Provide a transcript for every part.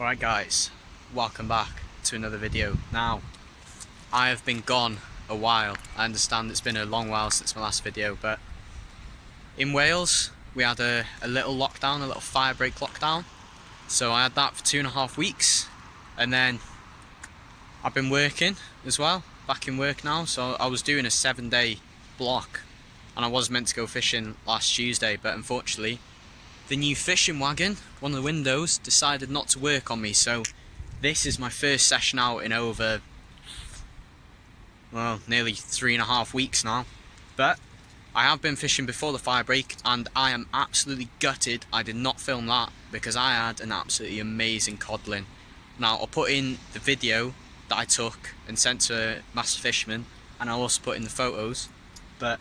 Alright guys, welcome back to another video. Now, I have been gone a while. I understand it's been a long while since my last video, but in Wales we had a little lockdown, a little fire break lockdown. So I had that for 2.5 weeks, and then I've been working as well, back in work now. So I was doing a 7-day block and I was meant to go fishing last Tuesday, but unfortunately the new fishing wagon, one of the windows, decided not to work on me. So this is my first session out in over, well, nearly 3.5 weeks now. But I have been fishing before the fire break and I am absolutely gutted I did not film that, because I had an absolutely amazing codling. Now I'll put in the video that I took and sent to Master Fisherman, and I'll also put in the photos, but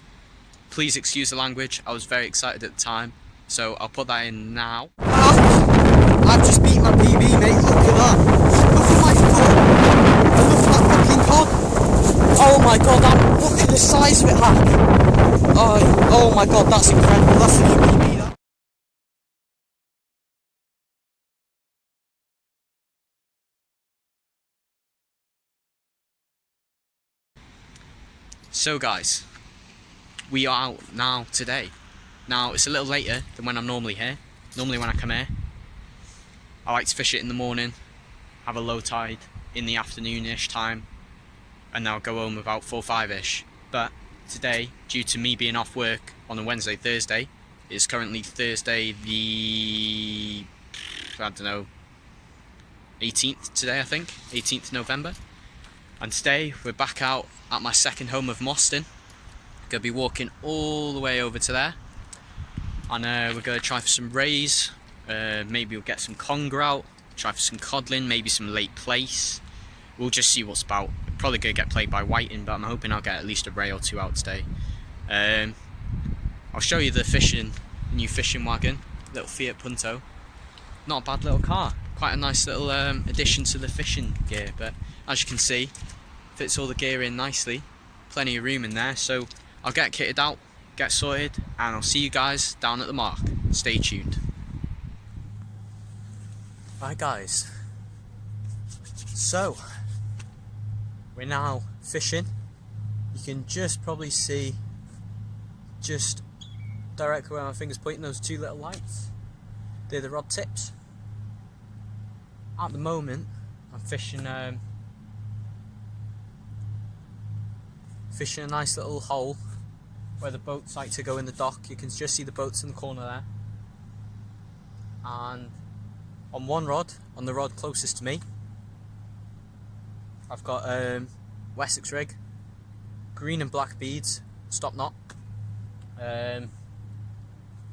please excuse the language, I was very excited at the time. So I'll put that in now. I've just beat my PB, mate. Look at that. Look at my foot. Look at that fucking cod. Oh my god, look at the size of it, Hack. Oh my god, that's incredible. That's a new PB, that. So guys, we are out now today. Now it's a little later than when I'm normally here. Normally when I come here, I like to fish it in the morning, have a low tide in the afternoon-ish time, and then I'll go home about 4 or 5-ish. But today, due to me being off work on a Wednesday, Thursday, it's currently Thursday the, I don't know, 18th today I think, 18th November. And today we're back out at my second home of Mostyn. Gonna be walking all the way over to there. And we're going to try for some rays, maybe we'll get some conger out, try for some codling, maybe some late place. We'll just see what's about. Probably going to get played by whiting, but I'm hoping I'll get at least a ray or two out today. I'll show you the new fishing wagon, little Fiat Punto. Not a bad little car, quite a nice little addition to the fishing gear, but as you can see, fits all the gear in nicely, plenty of room in there. So I'll get kitted out, get sorted, and I'll see you guys down at the mark. Stay tuned. Right guys, so we're now fishing. You can just probably see, just directly where my finger's pointing, those two little lights. They're the rod tips. At the moment I'm fishing a nice little hole where the boats like to go in the dock. You can just see the boats in the corner there. And on one rod, on the rod closest to me, I've got Wessex rig, green and black beads, stop knot,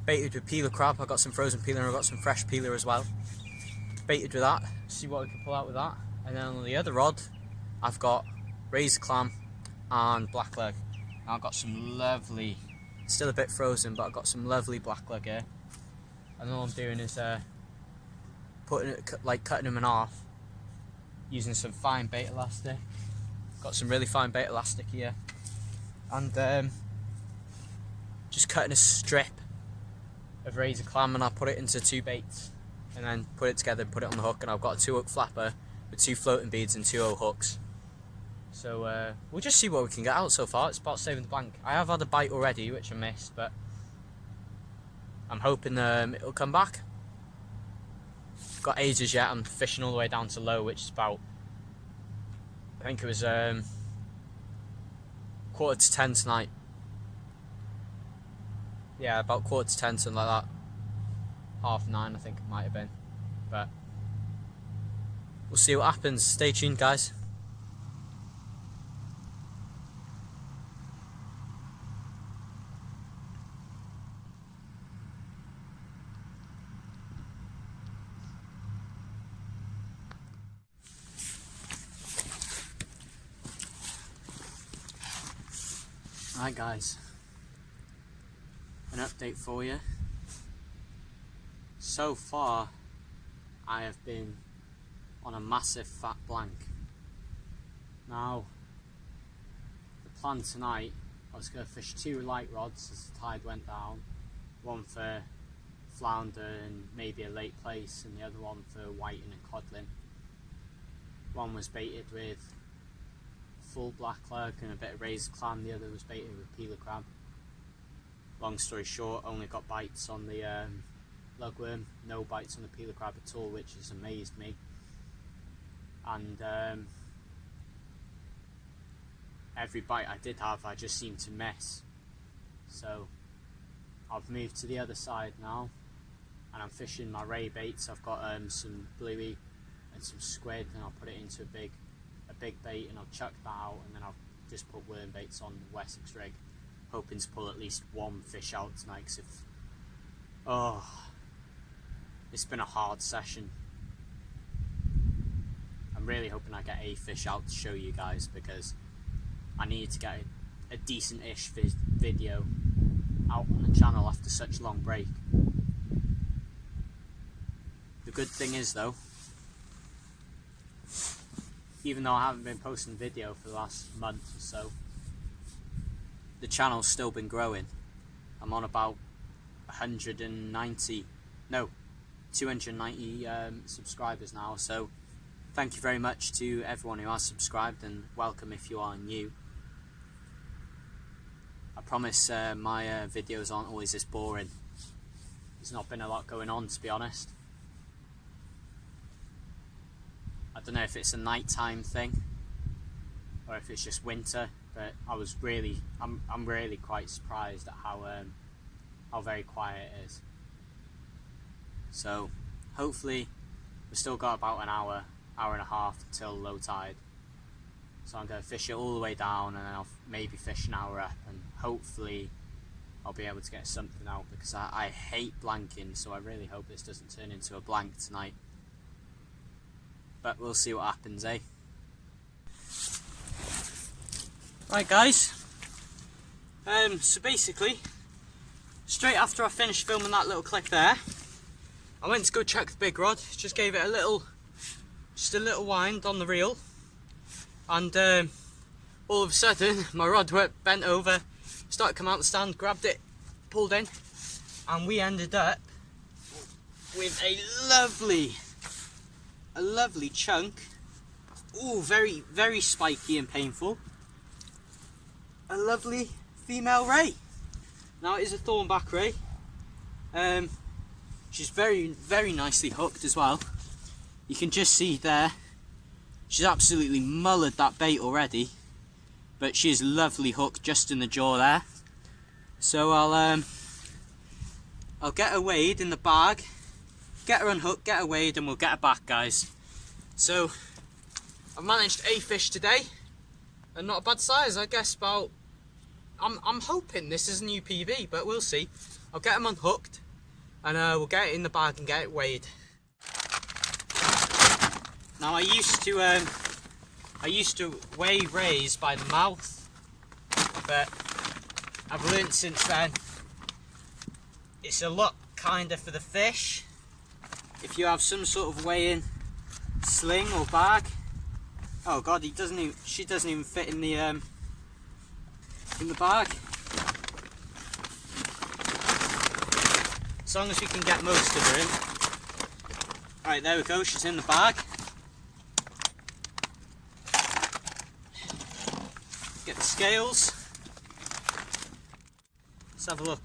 baited with peeler crab. I've got some frozen peeler and I've got some fresh peeler as well. Baited with that, see what we can pull out with that. And then on the other rod, I've got razor clam and blackleg. I've got some lovely, still a bit frozen, but I've got some lovely blackleg here. And all I'm doing is cutting them in half using some fine bait elastic. Got some really fine bait elastic here, and just cutting a strip of razor clam, and I'll put it into 2 baits and then put it together and put it on the hook. And I've got a 2-hook flapper with 2 floating beads and 2 hooks. So we'll just see what we can get out so far. It's about saving the bank. I have had a bite already, which I missed, but I'm hoping it'll come back. Got ages yet. I'm fishing all the way down to low, which is about, I think it was 9:45 tonight. Yeah, about 9:45, something like that. 9:30 I think it might have been. But we'll see what happens. Stay tuned guys. Right guys, an update for you. So far I have been on a massive fat blank. Now the plan tonight, I was going to fish 2 light rods as the tide went down, one for flounder and maybe a late place, and the other one for whiting and codling. One was baited with full black lurk and a bit of razor clam, the other was baited with peeler crab. Long story short, only got bites on the lugworm, no bites on the peeler crab at all, which has amazed me. And every bite I did have, I just seemed to miss. So I've moved to the other side now, and I'm fishing my ray baits. I've got some bluey and some squid, and I'll put it into a big bait, and I'll chuck that out, and then I'll just put worm baits on the Wessex rig, hoping to pull at least one fish out tonight. Cause it's been a hard session. I'm really hoping I get a fish out to show you guys, because I need to get a decent-ish video out on the channel after such a long break. The good thing is though, even though I haven't been posting video for the last month or so, the channel's still been growing. I'm on about 290 subscribers now, so thank you very much to everyone who has subscribed, and welcome if you are new. I promise my videos aren't always this boring. There's not been a lot going on, to be honest. I don't know if it's a nighttime thing or if it's just winter, but I'm really quite surprised at how very quiet it is. So hopefully we've still got about an hour and a half until low tide. So I'm going to fish it all the way down, and then I'll maybe fish an hour up, and hopefully I'll be able to get something out, because I hate blanking, so I really hope this doesn't turn into a blank tonight. But we'll see what happens, eh? Right guys, so basically, straight after I finished filming that little clip there, I went to go check the big rod, just gave it just a little wind on the reel, and all of a sudden my rod went bent over, started coming out the stand, grabbed it, pulled in, and we ended up with a lovely chunk. Ooh, very, very spiky and painful. A lovely female ray. Now it is a thornback ray. She's very, very nicely hooked as well. You can just see there, she's absolutely mullered that bait already, but she is lovely hooked just in the jaw there. So I'll get her weighed in the bag, get her unhooked, get her weighed, and we'll get her back, guys. So I've managed a fish today, and not a bad size, I guess. About I'm hoping this is a new PB, but we'll see. I'll get him unhooked, and we'll get it in the bag and get it weighed. Now I used to weigh rays by the mouth, but I've learnt since then it's a lot kinder for the fish if you have some sort of weighing sling or bag. Oh god, she doesn't even fit in the bag. As long as we can get most of her in. Right, there we go, she's in the bag. Get the scales. Let's have a look.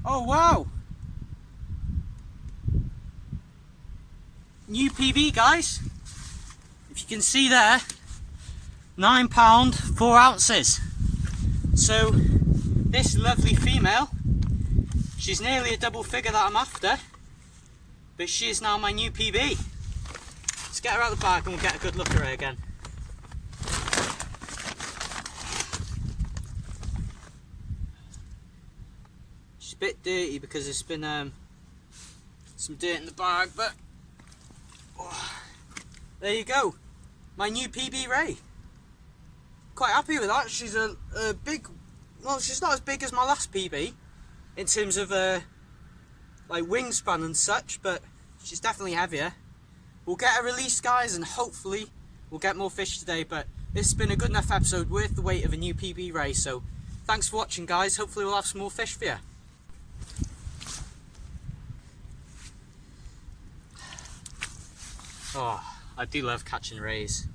Oh wow! New PB, guys. If you can see there, £9, 4 ounces. So this lovely female, she's nearly a double figure that I'm after, but she is now my new PB. Let's get her out of the bag and we'll get a good look at her again. She's a bit dirty because there's been some dirt in the bag, but there you go, my new PB ray. Quite happy with that. She's a big, well, she's not as big as my last PB in terms of like wingspan and such, but she's definitely heavier. We'll get her released, guys, and hopefully we'll get more fish today. But this has been a good enough episode worth the weight of a new PB ray, so thanks for watching, guys. Hopefully we'll have some more fish for you. Oh, I do love catching rays,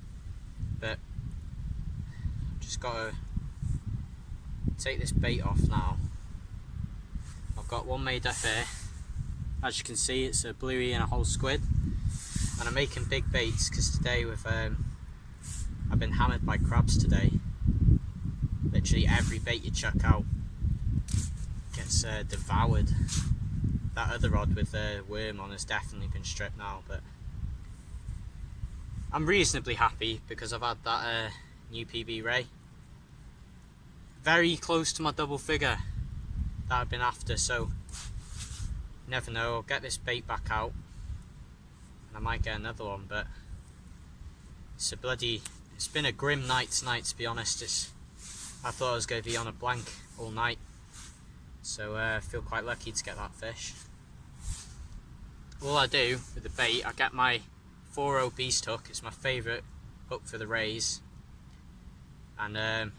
but just gotta take this bait off now. I've got one made up here. As you can see, it's a bluey and a whole squid, and I'm making big baits because today I've been hammered by crabs today. Literally every bait you chuck out gets devoured. That other rod with the worm on has definitely been stripped now, but I'm reasonably happy because I've had that new PB ray. Very close to my double figure that I've been after, so never know, I'll get this bait back out and I might get another one, but it's been a grim night tonight, to be honest. I thought I was going to be on a blank all night, so I feel quite lucky to get that fish. All I do with the bait, I get my 4.0 beast hook. It's my favourite hook for the rays, and I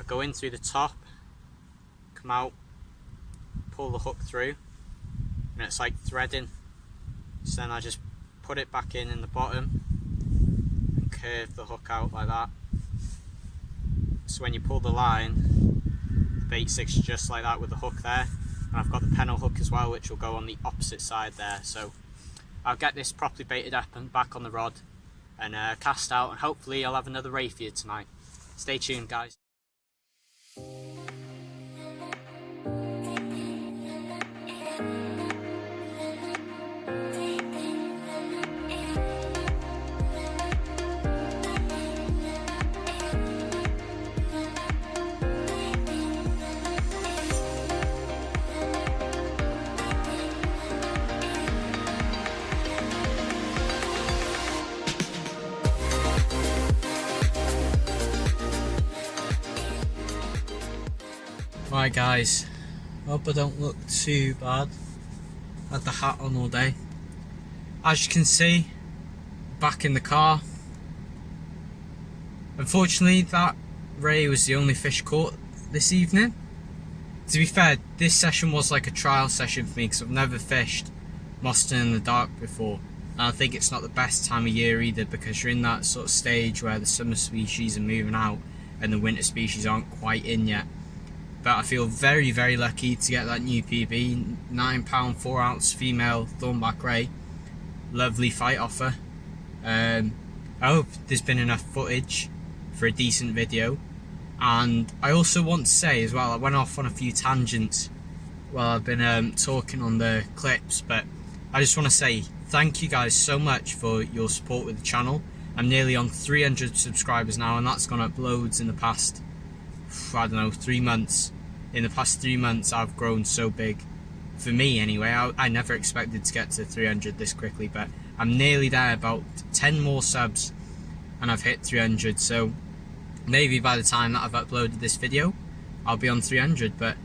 go in through the top, come out, pull the hook through, and it's like threading. So then I just put it back in the bottom and curve the hook out like that. So when you pull the line, the bait sticks just like that with the hook there. And I've got the pennel hook as well, which will go on the opposite side there. So I'll get this properly baited up and back on the rod and cast out, and hopefully I'll have another ray for you tonight. Stay tuned, guys. Right guys, hope I don't look too bad. Had the hat on all day. As you can see, back in the car. Unfortunately, that ray was the only fish caught this evening. To be fair, this session was like a trial session for me because I've never fished mostyn in the dark before. And I think it's not the best time of year either, because you're in that sort of stage where the summer species are moving out and the winter species aren't quite in yet. But I feel very, very lucky to get that new PB, £9 4 ounce female thornback ray. Lovely fight offer. I hope there's been enough footage for a decent video. And I also want to say as well, I went off on a few tangents while I've been talking on the clips, but I just want to say thank you guys so much for your support with the channel. I'm nearly on 300 subscribers now, and that's gone up loads in the past, I don't know, 3 months. In the past 3 months I've grown so big. For me anyway, I never expected to get to 300 this quickly, but I'm nearly there, about 10 more subs and I've hit 300, so maybe by the time that I've uploaded this video I'll be on 300. But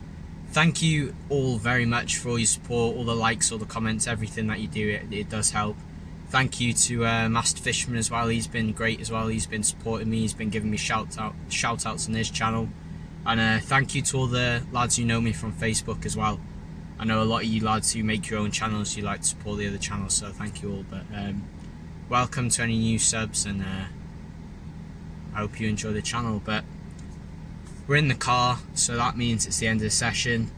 thank you all very much for all your support, all the likes, all the comments, everything that you do, it does help. Thank you to Master Fisherman as well. He's been great as well. He's been supporting me, he's been giving me shout outs on his channel. And thank you to all the lads who know me from Facebook as well. I know a lot of you lads who make your own channels, you like to support the other channels, so thank you all. But welcome to any new subs, and I hope you enjoy the channel. But we're in the car, so that means it's the end of the session.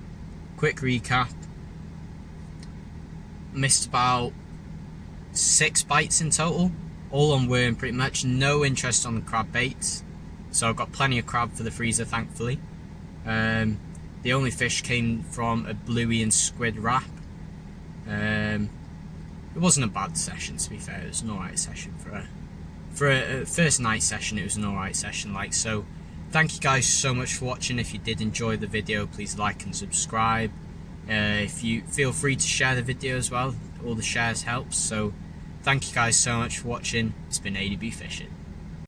Quick recap. Missed about 6 bites in total, all on worm pretty much. No interest on the crab baits. So I've got plenty of crab for the freezer, thankfully. The only fish came from a bluey and squid wrap. It wasn't a bad session, to be fair. It was an alright session for a first night session. It was an alright session, like. So thank you guys so much for watching. If you did enjoy the video, please like and subscribe. If you feel free to share the video as well, all the shares helps. So thank you guys so much for watching. It's been ADB Fishing.